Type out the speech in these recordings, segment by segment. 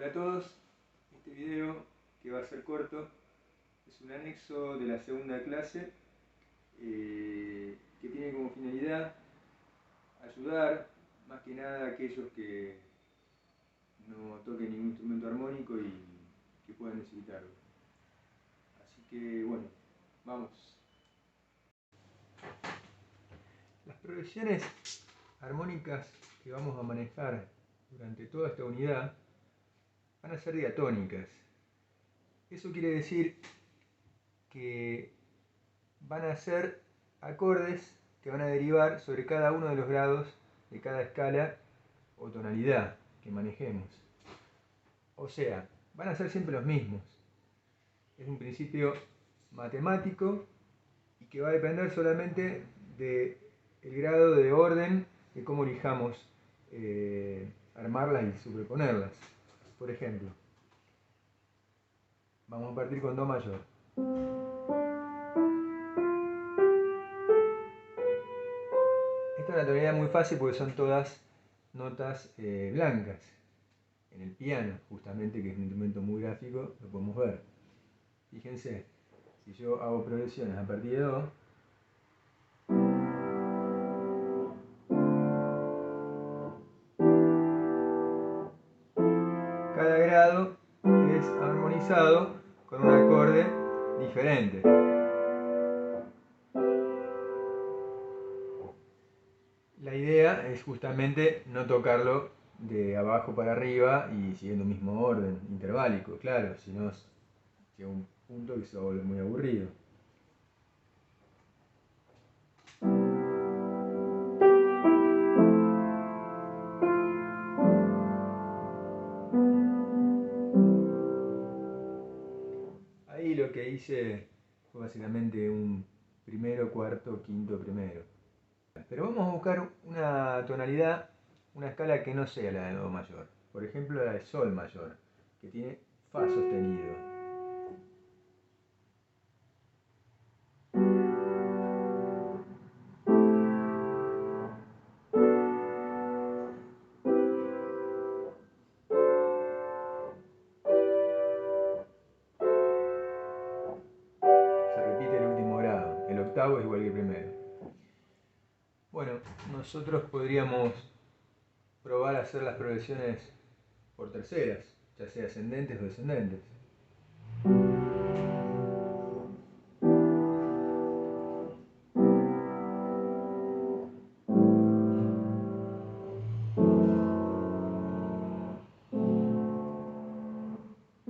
Hola a todos, este video que va a ser corto es un anexo de la segunda clase que tiene como finalidad ayudar más que nada a aquellos que no toquen ningún instrumento armónico y que puedan necesitarlo. Así que bueno, vamos. Las progresiones armónicas que vamos a manejar durante toda esta unidad van a ser diatónicas. Eso quiere decir que van a ser acordes que van a derivar sobre cada uno de los grados de cada escala o tonalidad que manejemos. O sea, van a ser siempre los mismos. Es un principio matemático y que va a depender solamente del grado de orden de cómo elijamos armarlas y superponerlas. Por ejemplo, vamos a partir con Do mayor. Esta es una tonalidad muy fácil porque son todas notas blancas. En el piano, justamente, que es un instrumento muy gráfico, lo podemos ver. Fíjense, si yo hago progresiones a partir de Do, cada grado es armonizado con un acorde diferente. La idea es justamente no tocarlo de abajo para arriba y siguiendo el mismo orden interválico, claro, si no llega un punto que se va a volver muy aburrido. Ahí lo que hice fue básicamente un primero, cuarto, quinto, primero. Pero vamos a buscar una tonalidad, una escala que no sea la de Do mayor. Por ejemplo, la de Sol mayor, que tiene Fa sostenido. Se repite el último grado, el octavo es igual que el primero. Bueno, nosotros podríamos probar a hacer las progresiones por terceras, ya sea ascendentes o descendentes. En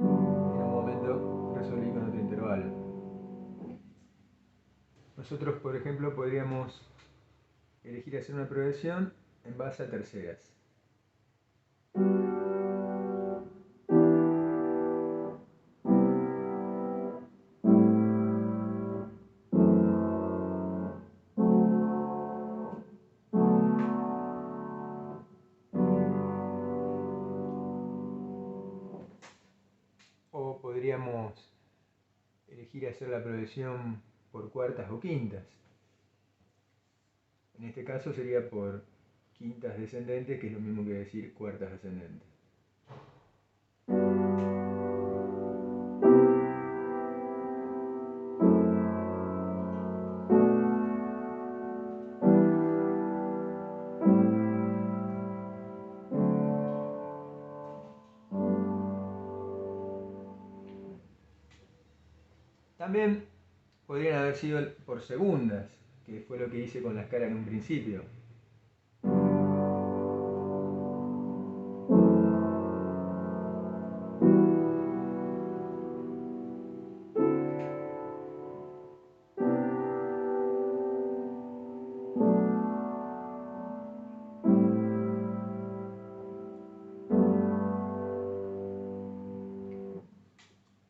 un momento resolví con otro intervalo. Nosotros, por ejemplo, podríamos elegir hacer una progresión en base a terceras. O podríamos elegir hacer la progresión por cuartas o quintas. En este caso sería por quintas descendentes, que es lo mismo que decir cuartas ascendentes. También podrían haber sido por segundas, que fue lo que hice con la escala en un principio.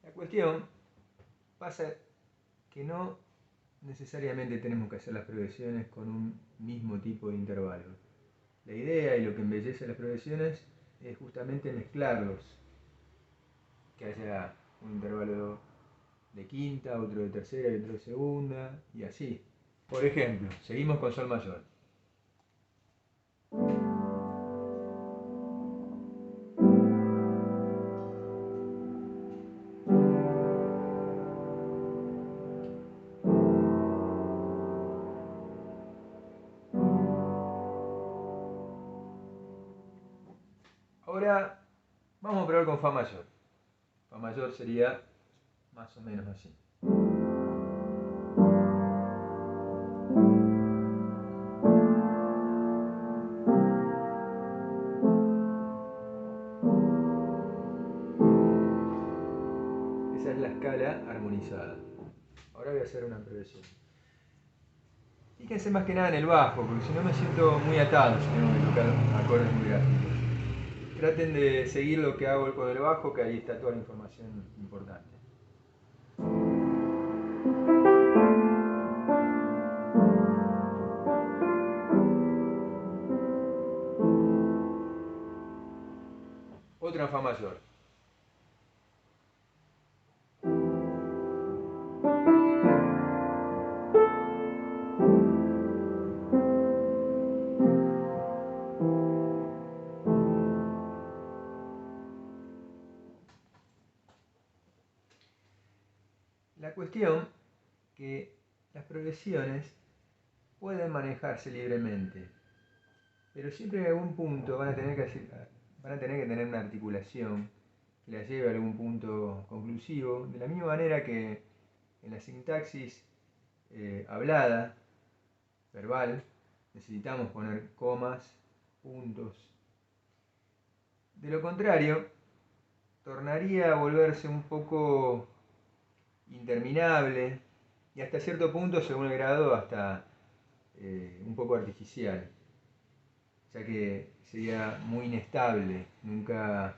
La cuestión pasa que no necesariamente tenemos que hacer las progresiones con un mismo tipo de intervalo. La idea y lo que embellece las progresiones es justamente mezclarlos, que haya un intervalo de quinta, otro de tercera y otro de segunda, y así. Por ejemplo, seguimos con Sol mayor. Ahora vamos a probar con Fa mayor. Fa mayor sería más o menos así. Esa es la escala armonizada. Ahora voy a hacer una progresión. Fíjense más que nada en el bajo, porque si no me siento muy atado si tengo que tocar acordes muy gráficos. Traten de seguir lo que hago con el bajo, que ahí está toda la información importante. Otra en Fa mayor. La cuestión que las progresiones pueden manejarse libremente, pero siempre en algún punto van a tener que tener una articulación que las lleve a algún punto conclusivo, de la misma manera que en la sintaxis hablada, verbal, necesitamos poner comas, puntos. De lo contrario, tornaría a volverse un poco interminable y hasta cierto punto, según el grado, hasta un poco artificial, ya que sería muy inestable, nunca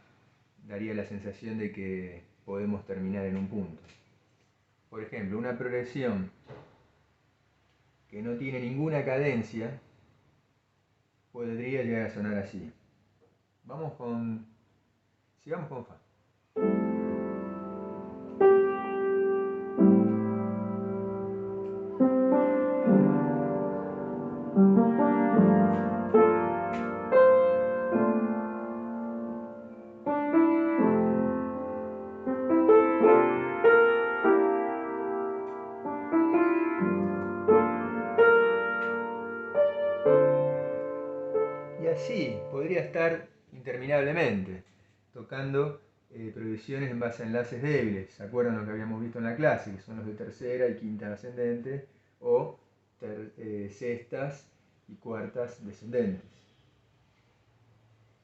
daría la sensación de que podemos terminar en un punto. Por ejemplo, una progresión que no tiene ninguna cadencia podría llegar a sonar así. Sigamos con Fa. Y así podría estar interminablemente, tocando progresiones en base a enlaces débiles. ¿Se acuerdan lo que habíamos visto en la clase? Que son los de tercera y quinta ascendente, o sextas y cuartas descendentes.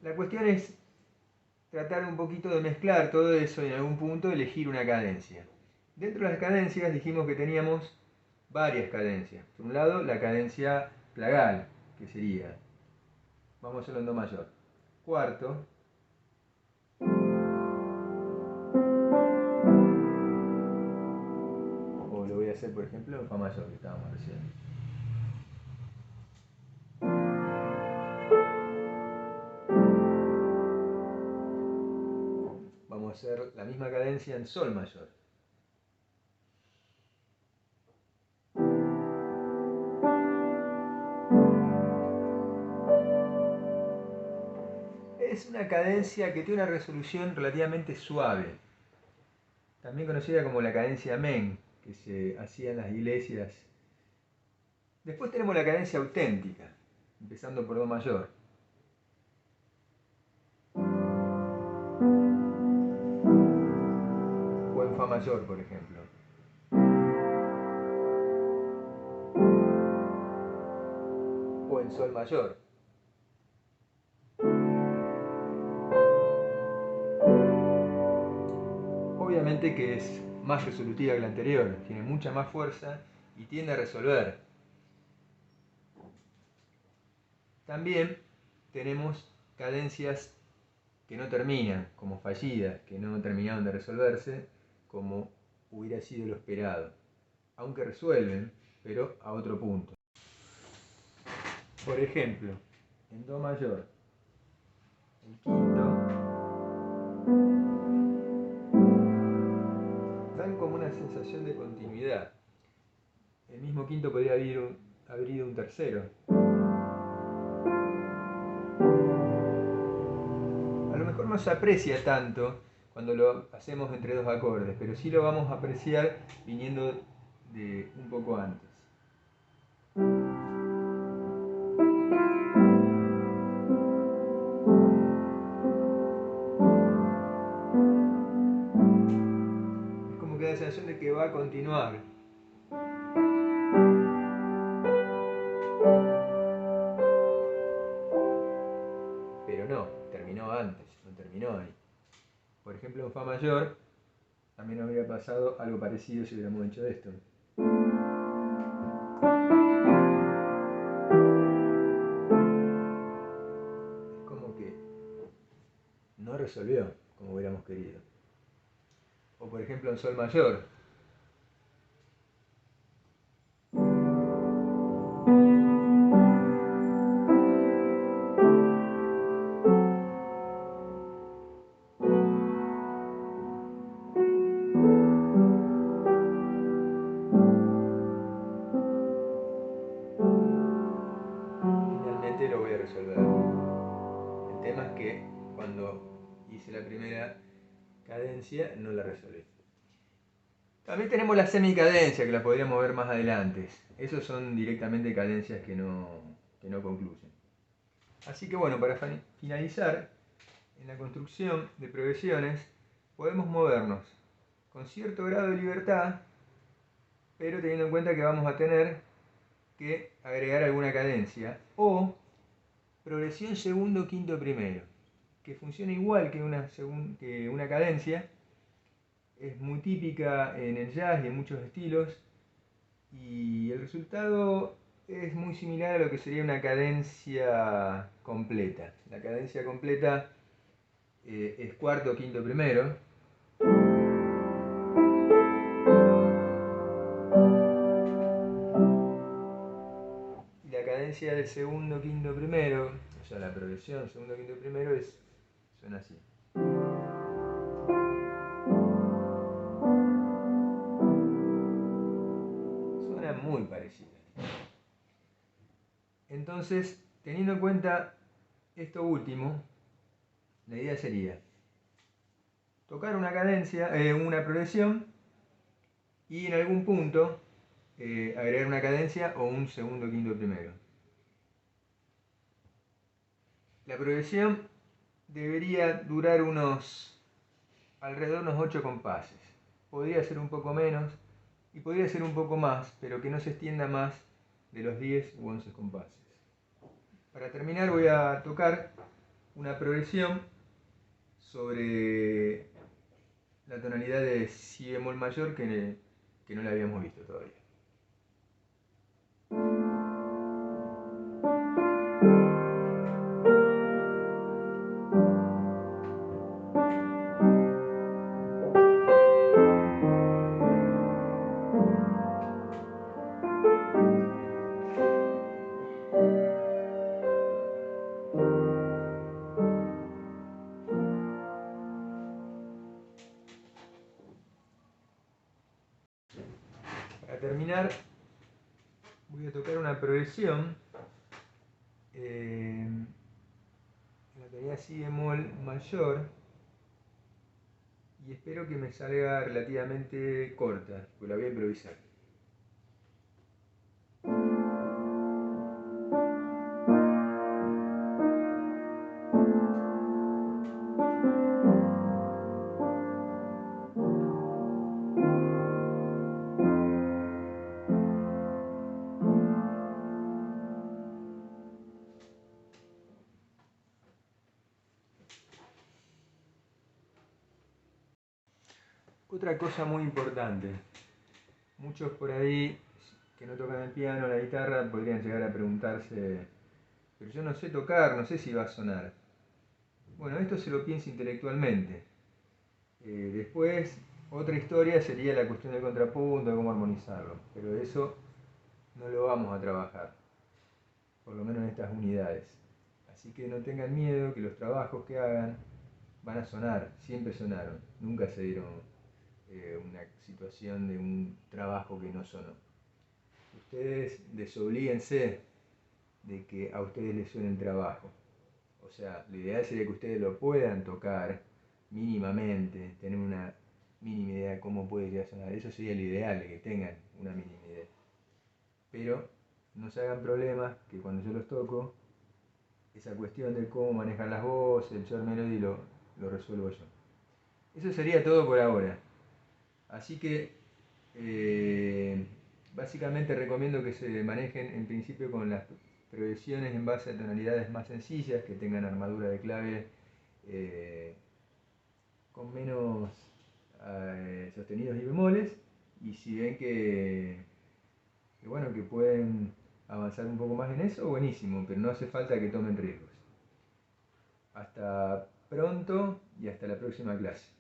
La cuestión es tratar un poquito de mezclar todo eso y en algún punto elegir una cadencia. Dentro de las cadencias dijimos que teníamos varias cadencias. Por un lado, la cadencia plagal, que sería, vamos a hacerlo en Do mayor, cuarto, o lo voy a hacer por ejemplo en Fa mayor, que estábamos recién. Vamos a hacer la misma cadencia en Sol mayor. Es una cadencia que tiene una resolución relativamente suave, también conocida como la cadencia Amen, que se hacía en las iglesias. Después tenemos la cadencia auténtica, empezando por Do mayor. O en Fa mayor, por ejemplo. O en Sol mayor. Obviamente que es más resolutiva que la anterior, tiene mucha más fuerza y tiende a resolver. También tenemos cadencias que no terminan, como fallidas, que no terminaron de resolverse, como hubiera sido lo esperado, aunque resuelven, pero a otro punto. Por ejemplo, en Do mayor, el quinto, dan como una sensación de continuidad. El mismo quinto podría haber ido un tercero. A lo mejor no se aprecia tanto cuando lo hacemos entre dos acordes, pero sí lo vamos a apreciar viniendo de un poco antes. sensación de que va a continuar. Pero no, terminó antes, no terminó ahí. Por ejemplo, en Fa mayor también habría pasado algo parecido si hubiéramos hecho esto. Es como que no resolvió como hubiéramos querido. O por ejemplo en Sol mayor. Finalmente lo voy a resolver. El tema es que cuando hice la primera cadencia no la resolví. También tenemos la semicadencia, que la podríamos ver más adelante. Esos son directamente cadencias que no concluyen. Así que bueno, para finalizar, en la construcción de progresiones podemos movernos con cierto grado de libertad, pero teniendo en cuenta que vamos a tener que agregar alguna cadencia, o progresión segundo, quinto, primero, que funciona igual que una cadencia. Es muy típica en el jazz y en muchos estilos, y el resultado es muy similar a lo que sería una cadencia completa. La cadencia completa es cuarto, quinto, primero. Y la cadencia del segundo, quinto, primero, o sea, la progresión segundo, quinto, primero suena así. Suena muy parecida. Entonces, teniendo en cuenta esto último, la idea sería tocar una cadencia, una progresión, y en algún punto agregar una cadencia o un segundo, quinto, primero. La progresión debería durar alrededor de unos 8 compases. Podría ser un poco menos y podría ser un poco más, pero que no se extienda más de los 10 u 11 compases. Para terminar voy a tocar una progresión sobre la tonalidad de si bemol mayor que no la habíamos visto todavía. Para terminar, voy a tocar una progresión en la tonalidad si bemol mayor, y espero que me salga relativamente corta, porque la voy a improvisar. Otra cosa muy importante, muchos por ahí que no tocan el piano o la guitarra podrían llegar a preguntarse, pero yo no sé tocar, no sé si va a sonar. Bueno, esto se lo piensa intelectualmente. Después, otra historia sería la cuestión del contrapunto, de cómo armonizarlo, pero eso no lo vamos a trabajar, por lo menos en estas unidades. Así que no tengan miedo, que los trabajos que hagan van a sonar, siempre sonaron, nunca se dieron una situación de un trabajo que no sonó. Ustedes desoblíguense de que a ustedes les suene el trabajo. O sea, lo ideal sería que ustedes lo puedan tocar mínimamente, tener una mínima idea de cómo puede llegar a sonar. Eso sería lo ideal, de que tengan una mínima idea. Pero no se hagan problemas, que cuando yo los toco, esa cuestión de cómo manejar las voces, el short melody, lo resuelvo yo. Eso sería todo por ahora. Así que básicamente recomiendo que se manejen en principio con las progresiones en base a tonalidades más sencillas, que tengan armadura de clave con menos sostenidos y bemoles, y si ven bueno, que pueden avanzar un poco más en eso, buenísimo, pero no hace falta que tomen riesgos. Hasta pronto y hasta la próxima clase.